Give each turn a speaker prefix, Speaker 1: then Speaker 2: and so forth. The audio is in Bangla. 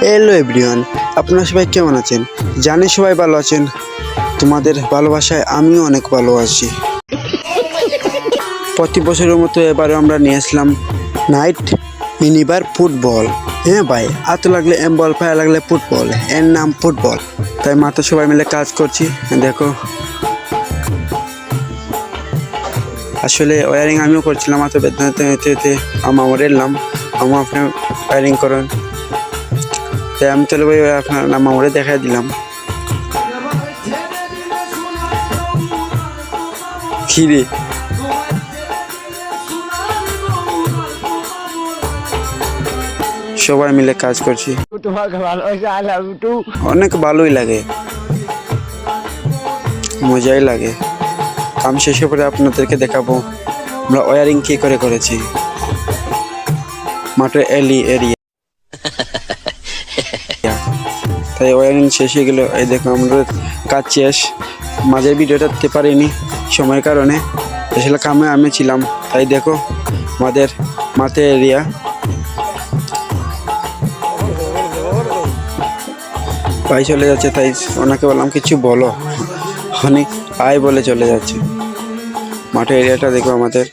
Speaker 1: হ্যালো এভরিওয়ান, আপনারা সবাই কেমন আছেন? জানি সবাই ভালো আছেন। তোমাদের ভালোবাসায় আমিও অনেক ভালো আছি। প্রতি বছরের মতো এবারে আমরা নিয়ে আসলাম নাইট মিনিবার ফুটবল। হ্যাঁ ভাই, হাত লাগলে এম বল, পায়ে লাগলে ফুটবল, এর নাম ফুটবল। তাই মাত্র সবাই মিলে কাজ করছি। দেখো, আসলে ওয়ারিং আমিও করছিলাম, মাত্র বেদনাতে আমার এলাম, আমার আপনার ওয়ারিং করেন। তাই আমি চলে ভাই আপনার নাম আমারে দেখাই দিলাম। খিরে সবাই মিলে কাজ করছি, অনেক ভালোই লাগে, মজাই লাগে। কাম শেষে পরে আপনাদেরকে দেখাবো আমরা ওয়ারিং কি করে করেছি মাঠের এরিয়া। তাই ওয়ারিং শেষ হয়ে গেল। এই দেখো আমাদের কাজ শেষ। মাঝের ভিডিওটা দিতে পারিনি সময়ের কারণে, আসলে কামে আমি ছিলাম। তাই দেখো আমাদের মাঠের এরিয়া। ভাই চলে যাচ্ছে, তাই ওনাকে বললাম কিছু বলো, উনি আয় বলে চলে যাচ্ছে। মাঠের এরিয়াটা দেখো আমাদের।